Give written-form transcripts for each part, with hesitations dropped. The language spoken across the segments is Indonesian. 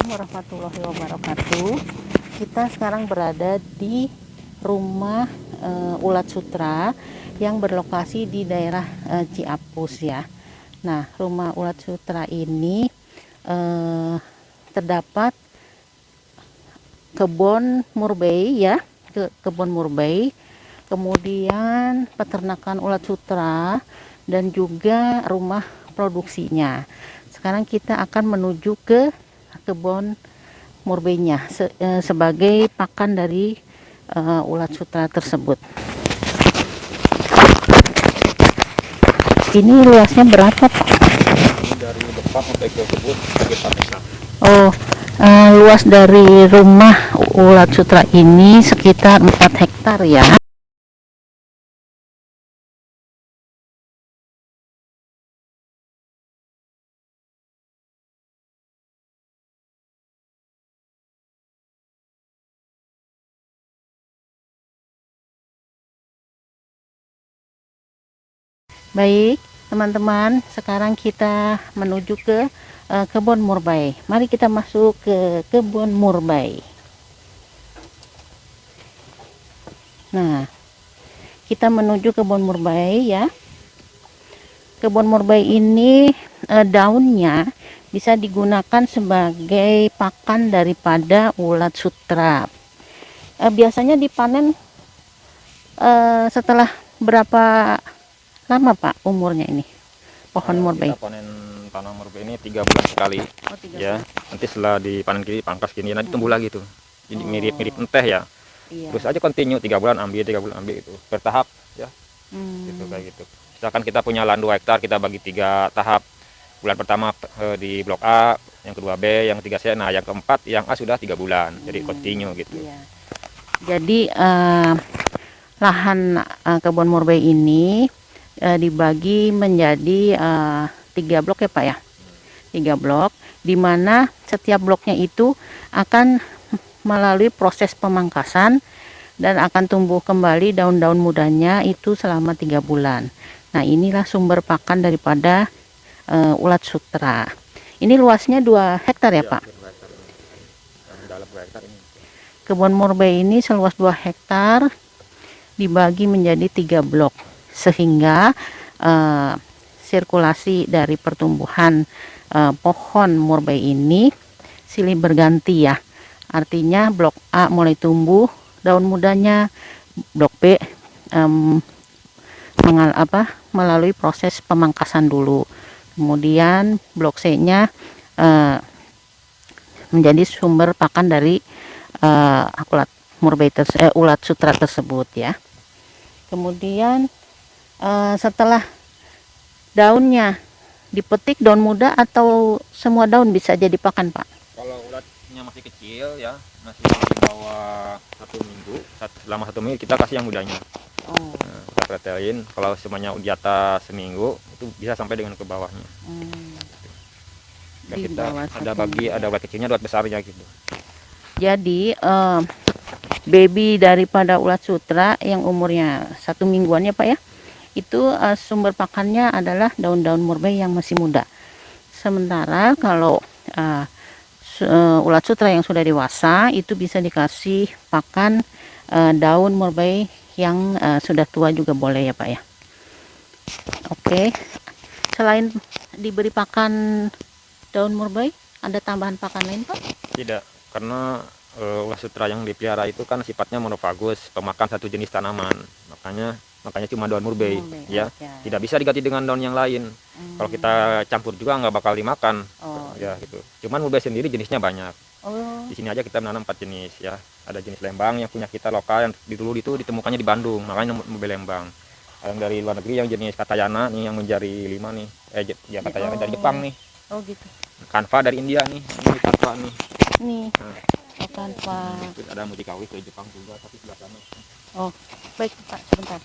warahmatullahi wabarakatuh. Kita sekarang berada di rumah ulat sutra yang berlokasi di daerah Ciapus ya. Nah, rumah ulat sutra ini terdapat kebun murbei ya, kebun murbei, kemudian peternakan ulat sutra dan juga rumah produksinya. Sekarang kita akan menuju ke kebun murbeinya sebagai pakan dari ulat sutra tersebut. Ini luasnya berapa, Pak? Dari depan sampai ke kebun sekitar hektar. Oh, luas dari rumah ulat sutra ini sekitar 4 hektar ya. Baik, teman-teman, sekarang kita menuju ke kebun murbei. Mari kita masuk ke kebun murbei. Nah, kita menuju kebun murbei ya. Kebun murbei ini daunnya bisa digunakan sebagai pakan daripada ulat sutra. Biasanya dipanen setelah berapa lama, Pak, umurnya ini pohon murbei? Kita panen tanah murbei ini 3 bulan sekali. Oh, 3 Ya, bulan. nanti setelah dipanen gini, pangkas gini, nanti tumbuh lagi tuh. Jadi Oh. mirip-mirip enteh ya. Iya. Terus aja continue 3 bulan ambil, 3 bulan ambil itu bertahap ya. Gitu kayak gitu. Misalkan kita punya lahan 2 hektar, kita bagi 3 tahap. Bulan pertama di blok A, yang kedua B, yang ketiga C. Nah, yang keempat yang A sudah 3 bulan. Jadi continue gitu. Iya. Jadi lahan kebun murbei ini dibagi menjadi 3 blok ya, Pak ya. 3 blok, di mana setiap bloknya itu akan melalui proses pemangkasan dan akan tumbuh kembali daun-daun mudanya itu selama 3 bulan. Nah, inilah sumber pakan daripada ulat sutra. Ini luasnya 2 hektar ya, Pak? Dalam 2 hektar ini. Kebun murbei ini seluas 2 hektar dibagi menjadi 3 blok, sehingga sirkulasi dari pertumbuhan pohon murbei ini silih berganti ya. Artinya blok A mulai tumbuh daun mudanya, blok B melalui proses pemangkasan dulu, kemudian blok C-nya menjadi sumber pakan dari ulat sutra tersebut ya. Kemudian setelah daunnya dipetik, daun muda atau semua daun bisa jadi pakan, Pak? Kalau ulatnya masih kecil ya, masih di bawah 1 minggu, selama 1 minggu kita kasih yang mudanya. Oh. Nah, kita pretelin. Kalau semuanya di atas seminggu itu bisa sampai dengan ke bawahnya. Dan kita ada ulat kecilnya, ulat besarnya gitu. Jadi baby daripada ulat sutra yang umurnya 1 mingguan ya, Pak ya, itu sumber pakannya adalah daun-daun murbei yang masih muda. Sementara kalau ulat sutra yang sudah dewasa itu bisa dikasih pakan daun murbei yang sudah tua juga boleh ya, Pak ya. Oke. Selain diberi pakan daun murbei, ada tambahan pakan lain, Pak? Tidak, karena ulat sutra yang dipelihara itu kan sifatnya monofagus, pemakan satu jenis tanaman. Makanya cuma daun murbei ya. Tidak bisa diganti dengan daun yang lain. Kalau kita campur juga nggak bakal dimakan. Ya gitu. Cuman murbei sendiri jenisnya banyak. Di sini aja kita menanam 4 jenis ya. Ada jenis Lembang yang punya kita lokal, yang dulu itu ditemukannya di Bandung, makanya murbei Lembang. Yang dari luar negeri yang jenis Katayana nih, yang menjadi 5 nih. Ya Katayana dari Jepang nih. Oh gitu. Kanva dari India nih. Ini Kanva nih. Nih. Kanva. Itu ada Mutikawi dari Jepang juga, tapi sebelah sana. Oh, baik, Pak, sebentar.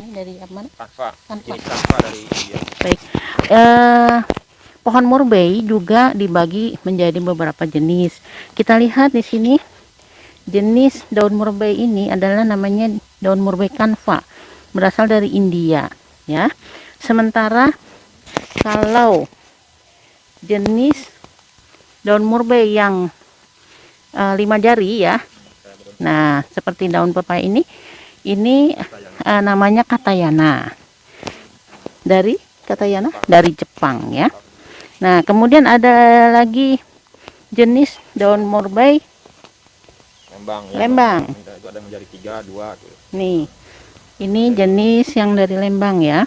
Ini dari apa mana? Kanva. Jenis Kanva dari India. Baik. Pohon murbei juga dibagi menjadi beberapa jenis. Kita lihat di sini, jenis daun murbei ini adalah namanya daun murbei Kanva, berasal dari India ya. Sementara kalau jenis daun murbei yang 5 jari ya. Nah, seperti daun pepaya ini namanya Katayana. Dari Jepang ya. Nah, kemudian ada lagi jenis daun murbei Lembang. Itu ada yang menjadi 3, 2 gitu. Nih, ini jenis yang dari Lembang ya.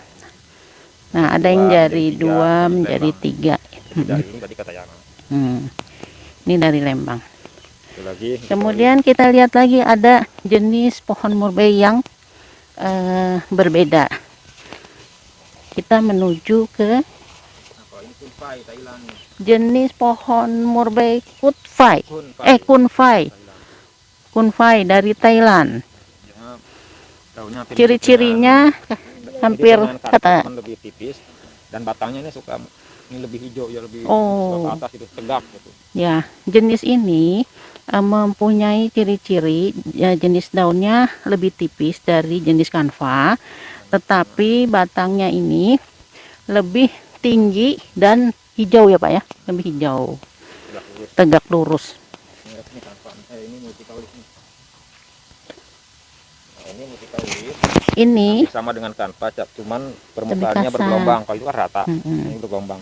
Nah, ada yang dari 2 menjadi 3. Dari ini tadi Katayana. Ini dari Lembang. Itu lagi. Kemudian kita lihat lagi ada jenis pohon murbei yang berbeda. Kita menuju ke Kunfai Thailand. jenis pohon murbei kunfai. Kunfai dari Thailand. Ya, daunnya Ciri-cirinya hampir kata lebih tipis dan batangnya ini lebih hijau ya, lebih Oh. ke atas itu tegak gitu. Ya, jenis ini mempunyai ciri-ciri ya, jenis daunnya lebih tipis dari jenis kanva, tetapi batangnya ini lebih tinggi dan hijau ya Pak ya, lebih hijau, tegak lurus. Ini kanva, ini multikaulis nih. Nah, ini multikaulis. Ini Sama dengan kanva, cuman permukaannya bergelombang. Kalau itu kan rata, ini bergelombang.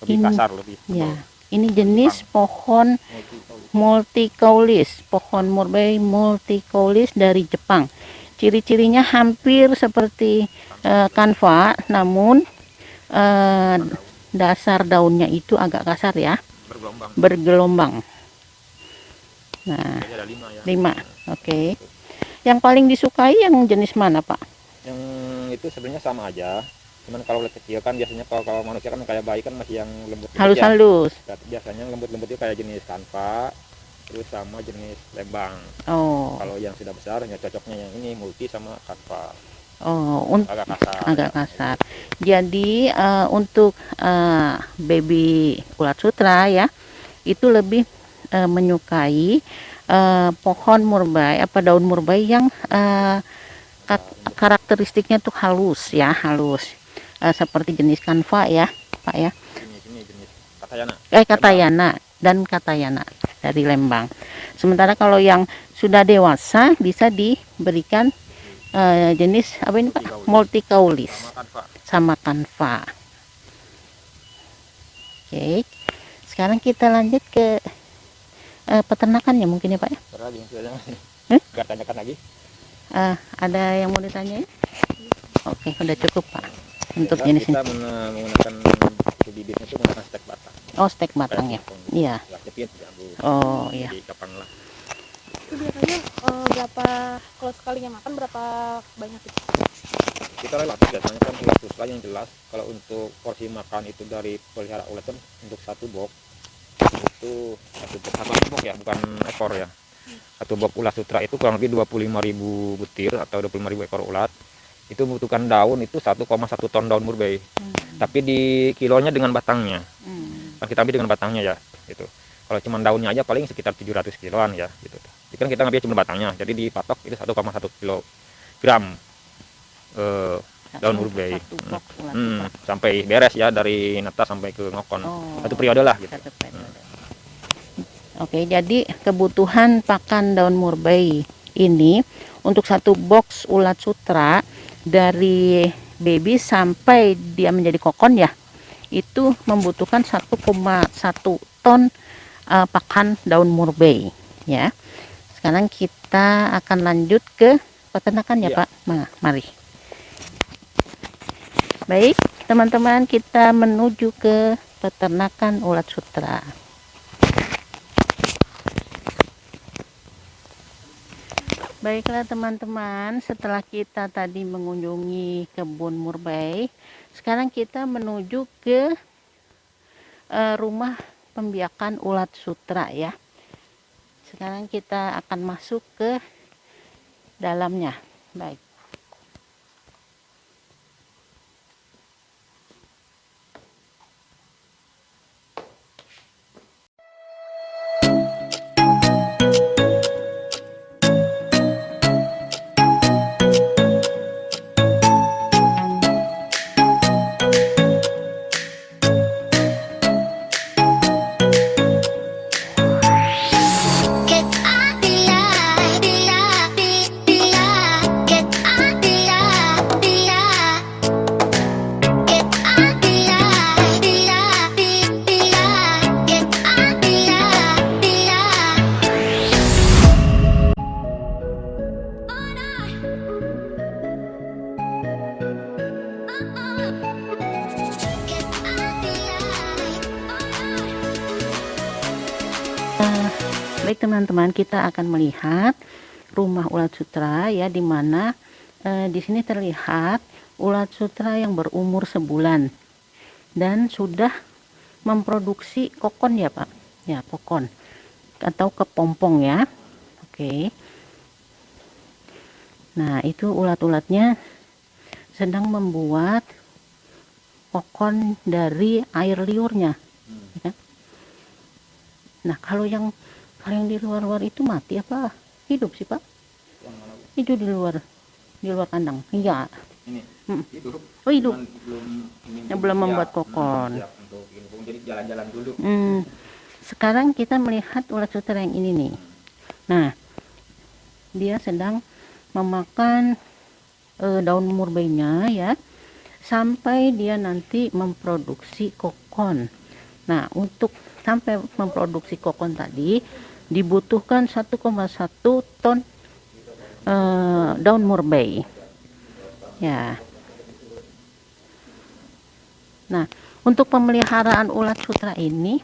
Lebih kasar, lebih ya, ini jenis pohon multikaulis, pohon murbei multikaulis dari Jepang. Ciri-cirinya hampir seperti kanva, namun dasar daunnya itu agak kasar ya, bergelombang. Nah, ada 5 ya. 5. Oke. Yang paling disukai yang jenis mana Pak? Yang itu sebenarnya sama aja, cuman kalau kecil kan biasanya kalau manusia kan kayak bayi kan masih yang lembut Halus-halus. ya. Biasanya lembut-lembut itu kayak jenis kanva, terus sama jenis lembang. Oh. Kalau yang sudah besar ya cocoknya yang ini multi sama kanva. Oh, Agak kasar. Jadi untuk baby ulat sutra ya, itu lebih menyukai pohon murbei, daun murbei yang karakteristiknya tuh halus ya, seperti jenis kanva ya Pak ya. Ini jenis Katayana. Katayana dari Lembang. Sementara kalau yang sudah dewasa bisa diberikan jenis apa ini Pak? Multikaulis sama kanva. Oke. Sekarang kita lanjut ke peternakannya mungkin ya Pak ya. Gak tanyakan lagi. Ada yang mau ditanyain? Oke, udah cukup Pak untuk jenis ini. Kita menggunakan bibitnya itu menggunakan stek batang. Oh, stek batang ya. Iya. Oh iya. Jadi kapan lah. Itu biasanya berapa, kalau sekalinya makan berapa banyak itu? Kita relatif biasanya kan ulat sutra yang jelas. Kalau untuk porsi makan itu dari pelihara ulat kan untuk satu box itu satu box ya, bukan ekor ya. Satu box ulat sutra itu kurang lebih 25.000 butir atau 25.000 ekor ulat. Itu membutuhkan daun itu 1,1 ton daun murbei. Tapi di kilonya dengan batangnya. Kan kita ambil dengan batangnya ya gitu. Kalau cuma daunnya aja paling sekitar 700 kiloan ya gitu. Jadi kan kita ngambil cuma batangnya. Jadi dipatok itu 1,1 kilogram daun murbei. Sampai beres ya, dari netas sampai ke ngokon. Satu periode lah gitu. Oke, jadi kebutuhan pakan daun murbei ini untuk satu box ulat sutra dari baby sampai dia menjadi kokon ya, itu membutuhkan 1,1 ton pakan daun murbei ya. Sekarang kita akan lanjut ke peternakan ya Pak. Mari. Baik teman-teman, kita menuju ke peternakan ulat sutra. Baiklah teman-teman, setelah kita tadi mengunjungi kebun murbei, sekarang kita menuju ke rumah pembiakan ulat sutra ya. Sekarang kita akan masuk ke dalamnya. Baik. Baik teman-teman, kita akan melihat rumah ulat sutra ya, di mana di sini terlihat ulat sutra yang berumur sebulan dan sudah memproduksi kokon ya Pak, ya kokon atau kepompong ya. Oke. Nah itu ulat-ulatnya sedang membuat kokon dari air liurnya. Ya. Nah kalau yang di luar-luar itu mati apa hidup sih Pak? Yang mana, Bu? Itu di luar kandang. Iya. Ini hidup. Oh hidup. Cuman Yang belum membuat kokon. siap untuk ini, jadi jalan-jalan dulu. Sekarang kita melihat ulat sutra yang ini nih. Nah, dia sedang memakan daun murbeinya ya, sampai dia nanti memproduksi kokon. Nah, untuk sampai memproduksi kokon tadi dibutuhkan 1,1 ton daun murbei. Ya. Nah, untuk pemeliharaan ulat sutra ini,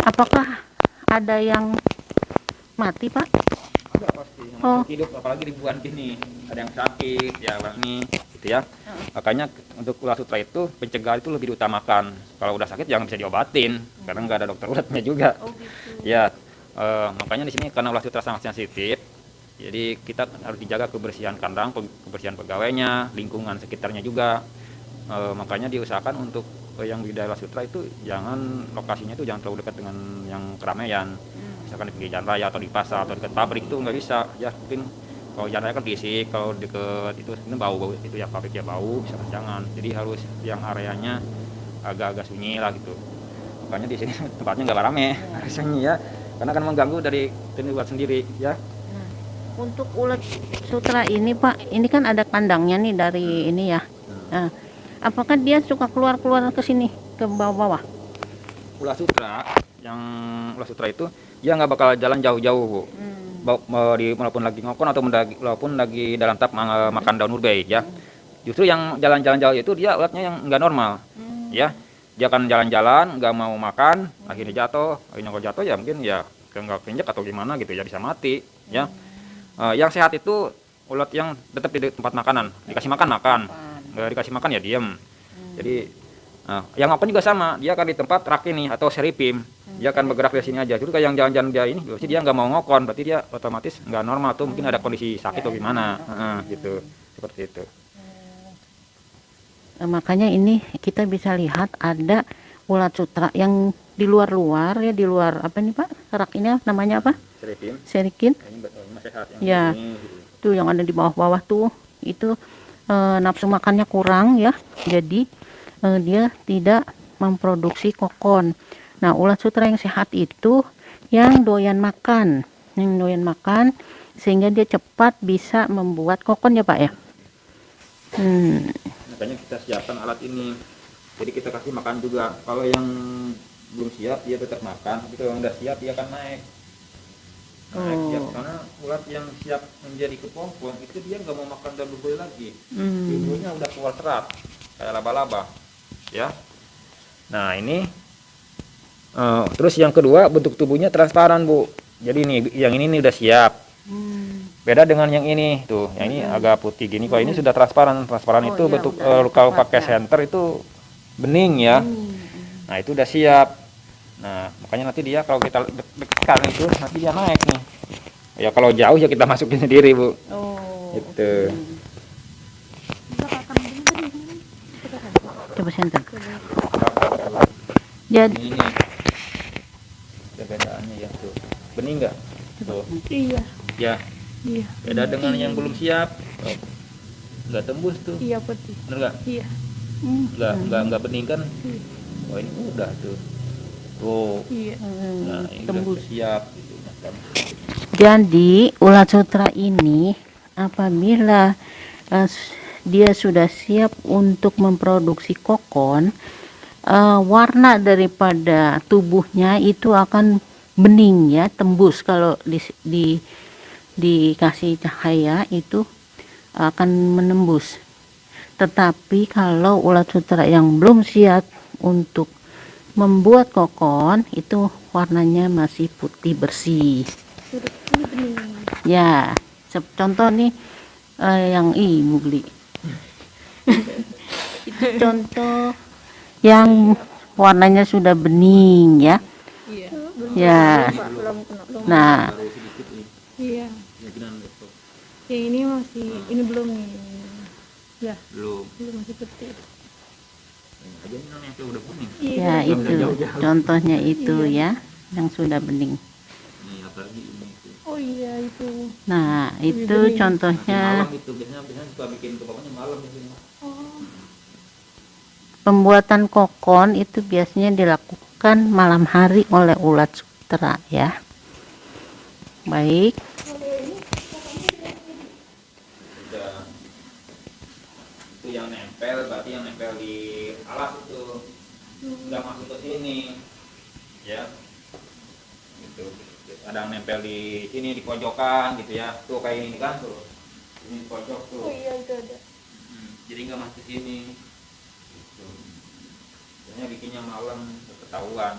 apakah ada yang mati, Pak? Ada pasti yang hidup, apalagi ribuan gini, ada yang sakit ya ini gitu ya. Makanya untuk ulat sutra itu pencegahan itu lebih diutamakan. Kalau udah sakit jangan bisa diobatin karena nggak ada dokter ulatnya juga. Ya, makanya di sini karena ulat sutra sangat sensitif, jadi kita harus dijaga kebersihan kandang, kebersihan pegawainya, lingkungan sekitarnya juga. Makanya diusahakan untuk yang budidaya ulat sutra itu jangan lokasinya itu jangan terlalu dekat dengan yang keramaian. Misalkan di pinggir jalan raya atau di pasar atau dekat pabrik itu nggak bisa ya. Mungkin kalau jalan raya kan berisik, kalau dekat itu sebenarnya bau itu ya, pabrik ya bau, misalkan jangan. Jadi harus yang areanya agak-agak sunyi lah gitu. Makanya di sini tempatnya nggak rame, harus sunyi ya, karena kan mengganggu dari ulat sendiri ya. Untuk ulat sutra ini Pak, ini kan ada kandangnya nih dari ini ya. Nah, apakah dia suka keluar-keluar ke sini, ke bawah-bawah? Ulat sutra itu dia nggak bakal jalan jauh-jauh, Bu. Walaupun lagi ngokon atau walaupun lagi dalam tahap makan daun murbei ya. Justru yang jalan-jalan jauh itu dia ulatnya yang nggak normal. Ya. Dia akan jalan-jalan nggak mau makan, akhirnya jatuh ya mungkin ya nggak keinjak atau gimana gitu ya, bisa mati ya. Yang sehat itu ulat yang tetap di tempat makanan, dikasih makan, nggak dikasih makan ya diem. Jadi yang makan juga sama, dia akan di tempat rak ini atau seripim, dia akan bergerak dari sini aja. Jadi kayak yang jalan-jalan dia ini, berarti dia nggak mau ngokon, berarti dia otomatis nggak normal tuh, mungkin ada kondisi sakit atau gimana, gitu, seperti itu. Makanya ini kita bisa lihat ada ulat sutra yang di luar ya, di luar apa nih Pak? Rak ini namanya apa? Serikin. Ini sehat, yang Ya, ini, gitu. tuh yang ada di bawah-bawah tuh, itu nafsu makannya kurang ya, jadi dia tidak memproduksi kokon. Nah, ulat sutra yang sehat itu yang doyan makan, sehingga dia cepat bisa membuat kokon ya Pak ya. Makanya kita siapkan alat ini, jadi kita kasih makan juga. Kalau yang belum siap dia tetap makan, tapi kalau yang udah siap dia akan naik. Siap, karena ulat yang siap menjadi kepompong itu dia nggak mau makan daun murbei lagi. Bumbunya udah keluar serat kayak laba-laba ya. Nah ini terus yang kedua, bentuk tubuhnya transparan, Bu. Jadi nih yang ini nih udah siap. Beda dengan yang ini tuh, yang ini agak putih gini. Kalau ini sudah transparan itu iya, bentuk kalau pakai senter itu bening ya. Nah itu udah siap. Nah makanya nanti dia kalau kita dekat itu nanti dia naik nih. Ya kalau jauh ya kita masukin sendiri, Bu. Itu. Coba senter. Jadi Ini perbedaannya ya tuh. Bening nggak? Tuh. Iya. Ya. Iya. Beda dengan yang belum siap. Oh, nggak tembus tuh. Iya putih. Bener nggak? Iya. Nggak bening kan? Oh ini udah tuh. Tuh. Iya. Nah ini tembus. udah siap. Gitu. Jadi ulat sutra ini apabila dia sudah siap untuk memproduksi kokon, warna daripada tubuhnya itu akan bening ya, tembus. Kalau dikasih cahaya itu akan menembus. Tetapi kalau ulat sutra yang belum siap untuk membuat kokon itu warnanya masih putih bersih. Surut ini bening. Ya, contoh nih yang ibu beli. Itu contoh yang warnanya sudah bening ya. Iya. Ya. Belum kena belum. Nah, Iya. Yang ini masih ini belum nih. Ya, Belum. masih putih. Aja ini yang udah kuning. ya itu contohnya itu ya yang sudah bening. Nih apalagi ini tuh. Oh iya itu. Nah, itu contohnya Itu biasanya suka bikin pokoknya malam di sini. Oh. pembuatan kokon itu biasanya dilakukan malam hari oleh ulat sutra ya. Baik. Itu yang nempel, berarti yang nempel di alas itu udah masuk ke sini ya, gitu. Ada yang nempel di sini di pojokan gitu ya, tuh kayak ini kan tuh, ini di pojok tuh. Oh iya itu ada. Jadi nggak masuk ke sini gitu. Biasanya bikinnya malam ketahuan.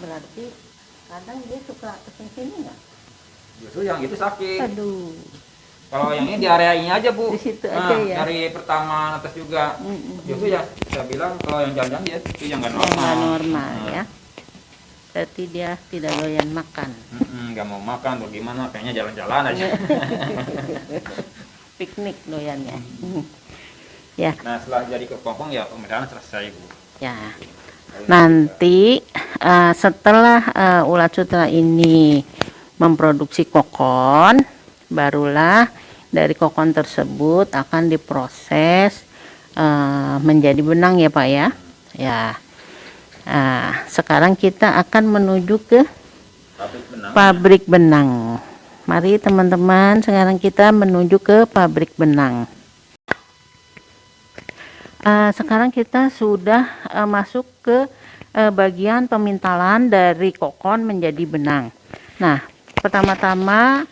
Berarti kadang dia suka kesini nggak? Justru yang itu sakit. Aduh. Kalau yang ini di area ini aja bu, Di situ aja ya? dari pertama atas juga. Justru ya saya bilang kalau yang jalan-jalan dia itu yang nggak normal. Nggak normal ya. Berarti dia tidak doyan makan. Nggak mau makan, bagaimana? Kayaknya jalan-jalan aja. Piknik doyannya. Ya. Nah setelah jadi kepompong ya pemeliharaan selesai bu. Ya. Nanti setelah ulat sutra ini memproduksi kokon, barulah dari kokon tersebut akan diproses menjadi benang ya Pak ya. Ya. Sekarang kita akan menuju ke pabrik benang. Mari teman-teman, sekarang kita menuju ke pabrik benang. Sekarang kita sudah masuk ke bagian pemintalan dari kokon menjadi benang. Nah, pertama-tama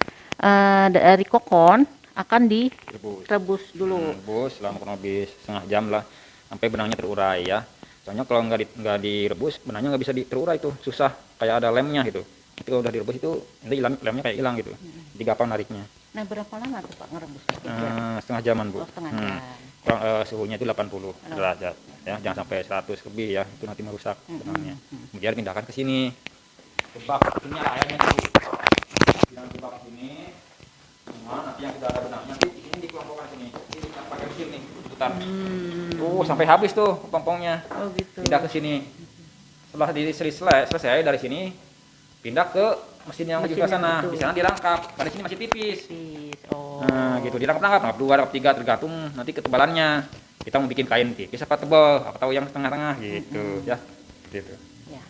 dari kokon akan direbus dulu. Rebus selama kurang lebih setengah jam lah sampai benangnya terurai ya. Soalnya kalau nggak direbus benangnya nggak bisa terurai tuh, susah, kayak ada lemnya gitu. Itu udah direbus itu nanti lemnya kayak hilang gitu. Jadi gampang nariknya. Nah, berapa lama tuh Pak ngerebus? Setengah jaman bu. Oh, setengah jam. Suhunya itu 80 derajat ya, jangan sampai 100 lebih ya, itu nanti merusak benangnya. Kemudian pindahkan ke sini, jebak ini ada airnya dulu, bilang jebak sini semua, nanti yang sudah ada benangnya nanti ini dikelompokkan sini, ini pakai mesin nih putar sampai habis tuh pompongnya. Oh gitu. Pindah ke sini, setelah selesai dari sini pindah ke mesin yang di sana, di sana dirangkap, pada sini masih tipis. Oh. Nah, gitu dirangkap 2, rangkap 3 tergantung nanti ketebalannya. Kita mau bikin kain tipis apa tebal, apa tahu yang tengah-tengah gitu ya. Gitu. Ya.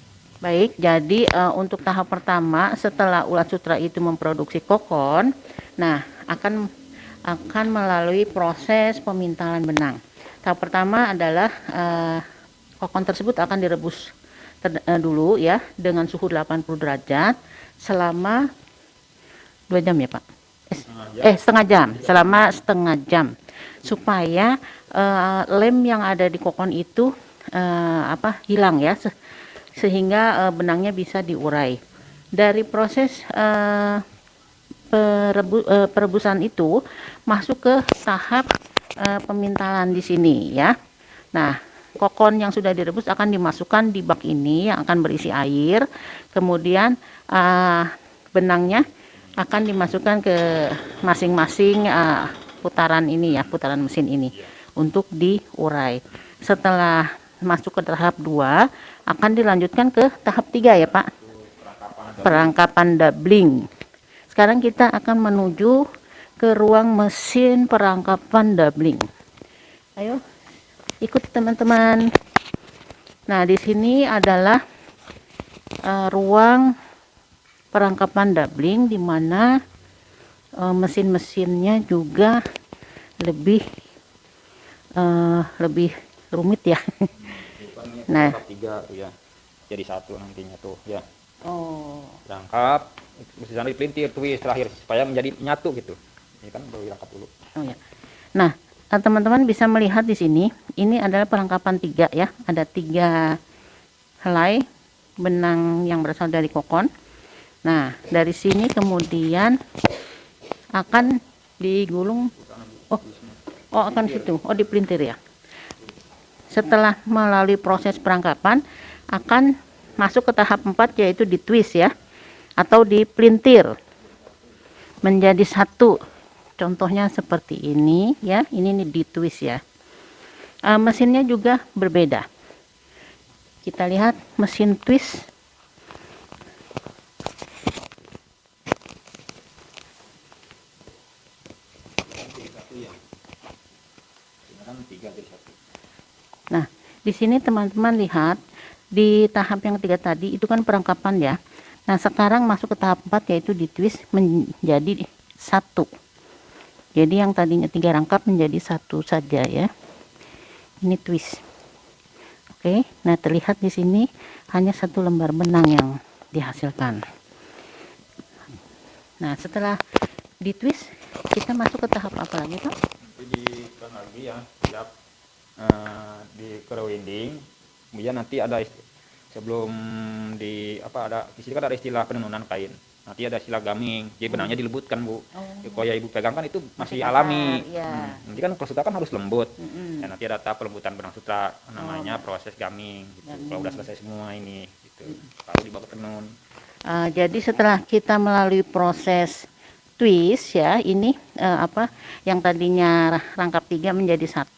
Baik, jadi untuk tahap pertama setelah ulat sutra itu memproduksi kokon, nah akan melalui proses pemintalan benang. Tahap pertama adalah kokon tersebut akan direbus dulu ya dengan suhu 80 derajat selama 2 jam ya Pak. Setengah jam, selama setengah jam supaya lem yang ada di kokon itu hilang ya, sehingga benangnya bisa diurai. Dari proses perebusan itu masuk ke tahap pemintalan di sini ya. Nah, kokon yang sudah direbus akan dimasukkan di bak ini yang akan berisi air, kemudian benangnya akan dimasukkan ke masing-masing putaran ini ya, putaran mesin ini untuk diurai. Setelah masuk ke tahap 2 akan dilanjutkan ke tahap 3 ya Pak, perangkapan doubling. Sekarang kita akan menuju ke ruang mesin perangkapan doubling. Ayo ikut teman-teman. Nah, di sini adalah ruang perangkapan doubling di mana mesin-mesinnya juga lebih rumit ya. Nah, 3 tuh ya. Jadi satu nantinya tuh ya. oh, Rangkap, mesti dipelintir twist terakhir supaya menjadi nyatu gitu. Ini kan baru dirangkap dulu. oh ya. Nah, teman-teman bisa melihat di sini, ini adalah perlengkapan 3 ya. Ada 3 helai benang yang berasal dari kokon. Nah, dari sini kemudian akan digulung. Oh, akan situ. Oh, dipelintir ya. Setelah melalui proses perangkapan, akan masuk ke tahap 4, yaitu di twist ya, atau dipelintir menjadi satu. Contohnya seperti ini ya, ini nih di twist ya. Mesinnya juga berbeda. Kita lihat mesin twist. Nah, di sini teman-teman lihat di tahap yang 3 tadi itu kan perangkapan ya. Nah, sekarang masuk ke tahap 4, yaitu di twist menjadi satu. Jadi yang tadinya 3 rangkap menjadi satu saja ya. Ini twist. Oke, nah terlihat di sini hanya 1 lembar benang yang dihasilkan. Nah, setelah di twist kita masuk ke tahap apa lagi, Pak? Nanti diikat lagi ya, siap di kerwinding. Kemudian nanti ada sebelum di apa, ada di sini kan ada istilah penenunan kain. Nanti ada istilah gaming. Jadi benangnya dilembutkan, Bu. Kalau ya Ibu pegang kan itu masih alami. Ya. Nanti kan kalau sutra kan harus lembut. Ya, nanti ada tahap pelembutan benang sutra, namanya proses gaming gitu. Kalau udah selesai semua ini gitu. Baru dibawa ke tenun. Jadi setelah kita melalui proses twist ya, ini apa yang tadinya rangkap 3 menjadi 1,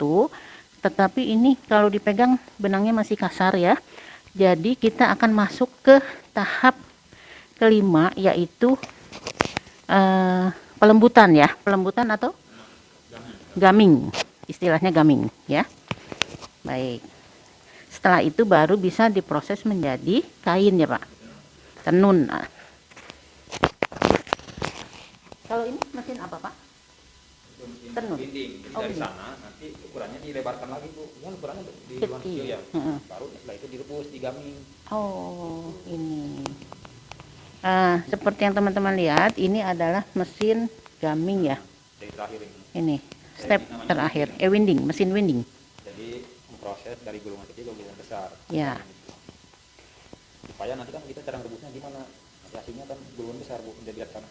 tetapi ini kalau dipegang benangnya masih kasar ya. Jadi kita akan masuk ke tahap kelima, yaitu pelembutan ya, pelembutan atau gaming, istilahnya gaming ya. Baik, setelah itu baru bisa diproses menjadi kain ya Pak, tenun. Kalau ini mesin apa Pak? Tenun. Jadi Oh, dari ini. sana nanti ukurannya dilebarkan lagi, Bu. Ya ukurannya di Kecil. luar kecil ya. Baru setelah itu direbus, digaming. Oh, ini. Seperti yang teman-teman lihat, ini adalah mesin gaming ya. Jadi terakhir ini. Ini step terakhir, winding, mesin winding. Jadi memproses dari gulungan kecil ke gulungan besar. Ya. Supaya nanti kan kita cara merebusnya gimana? Nanti hasilnya kan gulungan besar, Bu, udah lihat sana.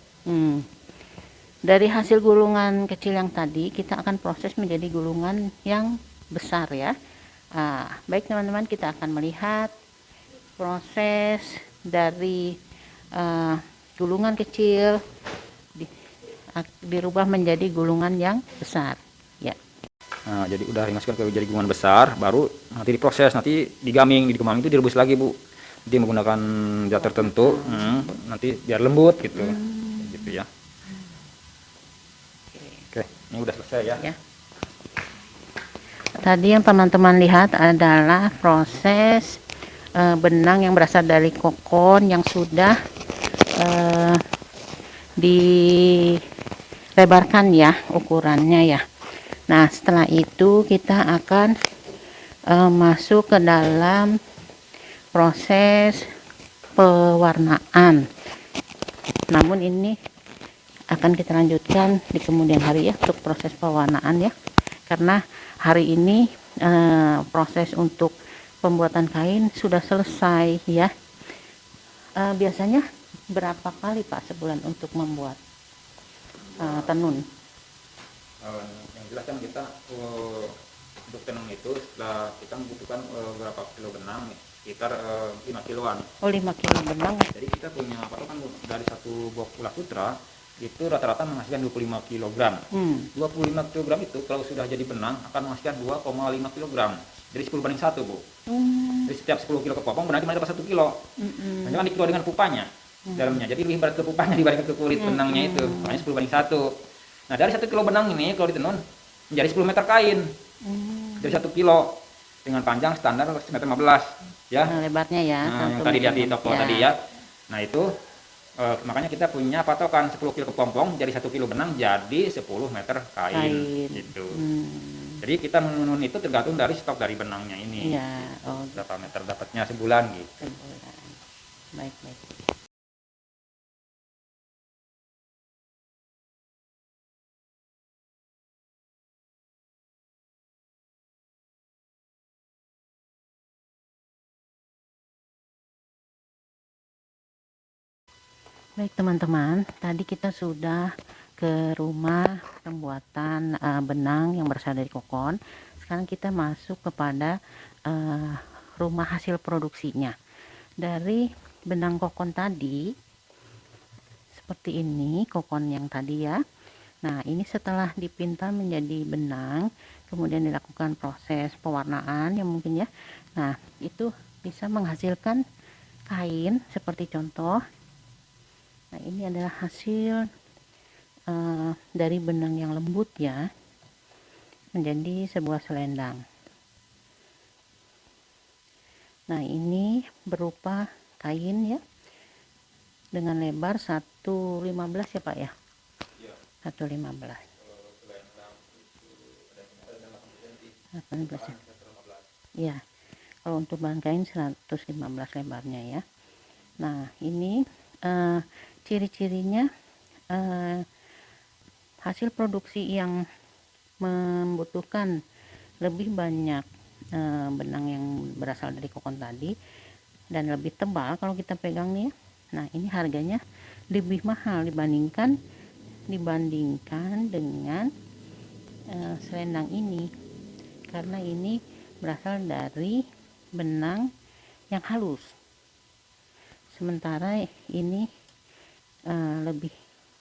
Dari hasil gulungan kecil yang tadi, kita akan proses menjadi gulungan yang besar ya. Baik teman-teman, kita akan melihat proses dari gulungan kecil dirubah menjadi gulungan yang besar ya. Nah, jadi udah ringaskan ke jadi gulungan besar, baru nanti diproses, nanti digaming itu direbus lagi, Bu. Jadi menggunakan zat tertentu, nanti biar lembut gitu. Gitu ya. Oke, ini udah selesai ya. Tadi yang teman-teman lihat adalah proses benang yang berasal dari kokon yang sudah dilebarkan ya ukurannya ya. Nah, setelah itu kita akan masuk ke dalam proses pewarnaan. Namun ini akan kita lanjutkan di kemudian hari ya, untuk proses pewarnaan ya. Karena hari ini proses untuk pembuatan kain sudah selesai ya. Biasanya berapa kali Pak sebulan untuk membuat tenun? Yang jelas kan kita untuk tenun itu setelah kita membutuhkan berapa kilo benang, sekitar 5 kiloan. Oh, 5 kilo benang. Jadi kita punya patokan dari satu box ulas sutra itu rata-rata menghasilkan 25 kg. 25 kg itu kalau sudah jadi benang akan menghasilkan 2,5 kg. Jadi 10/1, Bu. Jadi setiap 10 kilo kepopong benang cuma dapat 1 kilo. Hanya kan dikeluar dengan pupanya dalamnya. Jadi lebih berat ke pupanya dibandingkan ke kulit benangnya itu. Makanya 10/1. Nah, dari 1 kilo benang ini kalau ditenun menjadi 10 meter kain. Dari 1 kilo dengan panjang standar 1,15 meter ya. Lebarnya ya. Yang tadi lihat di toko tadi ya. Nah, itu makanya kita punya patokan 10 kilo kepompong jadi 1 kilo benang jadi 10 meter kain. Gitu. Jadi kita menenun itu tergantung dari stok dari benangnya ini. Iya. Oh, berapa meter dapatnya sebulan gitu. sebulan. Baik. Baik teman-teman, tadi kita sudah ke rumah pembuatan benang yang berasal dari kokon. Sekarang kita masuk kepada rumah hasil produksinya. Dari benang kokon tadi, seperti ini kokon yang tadi ya. Nah, ini setelah dipintal menjadi benang, kemudian dilakukan proses pewarnaan ya mungkin ya. Nah, itu bisa menghasilkan kain seperti contoh. Nah, ini adalah hasil dari benang yang lembut ya, menjadi sebuah selendang. Nah, ini berupa kain ya, dengan lebar 1,15 ya Pak ya? 1,15. 18 ya. Ya, kalau untuk bahan kain 115 lebarnya ya. Nah, ini ciri-cirinya hasil produksi yang membutuhkan lebih banyak benang yang berasal dari kokon tadi dan lebih tebal kalau kita pegang nih ya. Nah, ini harganya lebih mahal dibandingkan dengan selendang ini, karena ini berasal dari benang yang halus, sementara ini lebih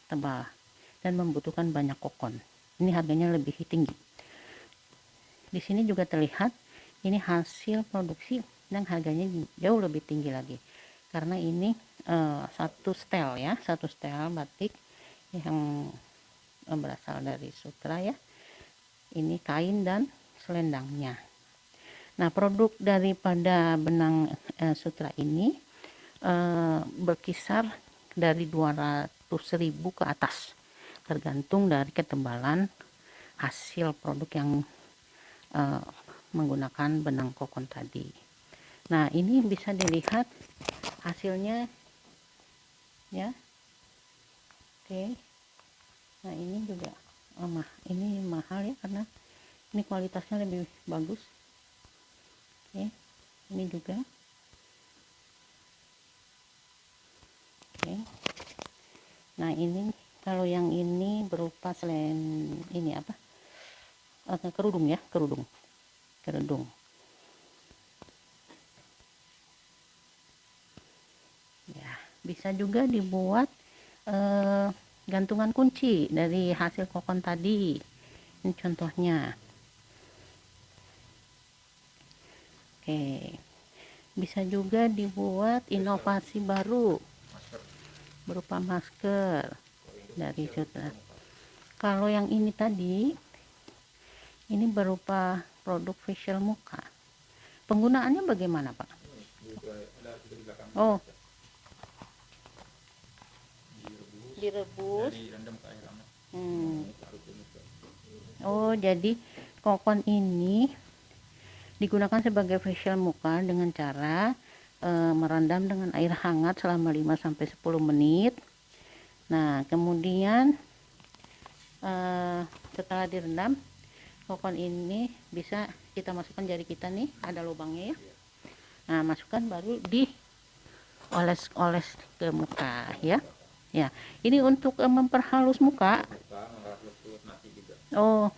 tebal dan membutuhkan banyak kokon. Ini harganya lebih tinggi. Di sini juga terlihat ini hasil produksi dan harganya jauh lebih tinggi lagi, karena ini satu setel batik yang berasal dari sutra ya. Ini kain dan selendangnya. Nah, produk daripada benang sutra ini berkisar dari 200.000 ke atas, tergantung dari ketebalan hasil produk yang menggunakan benang kokon tadi. Nah, ini bisa dilihat hasilnya ya. Oke. Nah, ini juga ini mahal ya, karena ini kualitasnya lebih bagus. Oke. Ini juga. Oke. Nah, ini kalau yang ini berupa ini apa? Kerudung ya, kerudung. Ya, bisa juga dibuat gantungan kunci dari hasil kokon tadi. Ini contohnya. Oke. Bisa juga dibuat inovasi baru berupa masker dari sutra. Kalau yang ini tadi, ini berupa produk facial muka. Penggunaannya bagaimana Pak? Oh, direbus. Oh, jadi kokon ini digunakan sebagai facial muka dengan cara merendam dengan air hangat selama 5-10 menit. Nah, kemudian setelah direndam, kokon ini bisa kita masukkan jari kita nih, ada lubangnya ya. Nah, masukkan baru dioles-oles ke muka ya. Ya, ini untuk memperhalus muka. Oh,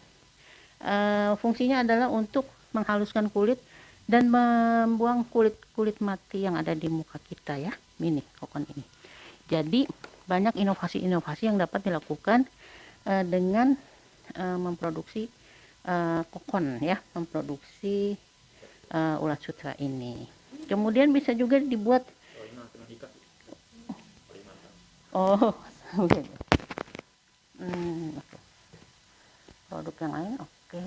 fungsinya adalah untuk menghaluskan kulit dan membuang kulit mati yang ada di muka kita ya. Ini kokon ini. Jadi banyak inovasi-inovasi yang dapat dilakukan dengan memproduksi kokon ya, memproduksi ulat sutra ini. Kemudian bisa juga dibuat oke. Produk yang lain oke.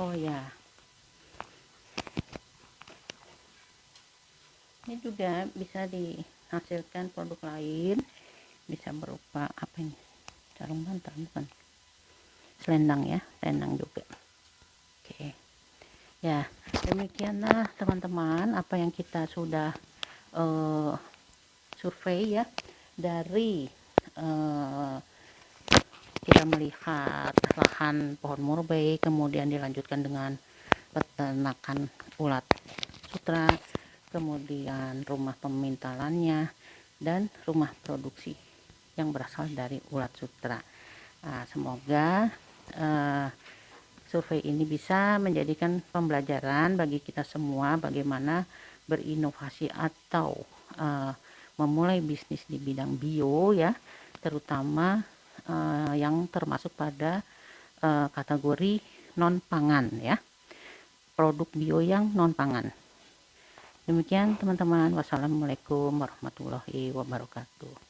Oh ya, ini juga bisa dihasilkan produk lain, bisa berupa apa ini, sarung bantal bukan, selendang ya, selendang juga. Oke ya, demikianlah teman-teman apa yang kita sudah survei ya, dari kita melihat lahan pohon murbei, kemudian dilanjutkan dengan peternakan ulat sutra, kemudian rumah pemintalannya, dan rumah produksi yang berasal dari ulat sutra. Nah, semoga survei ini bisa menjadikan pembelajaran bagi kita semua bagaimana berinovasi atau memulai bisnis di bidang bio ya, terutama yang termasuk pada kategori non pangan ya, produk bio yang non pangan. Demikian teman-teman, wassalamualaikum warahmatullahi wabarakatuh.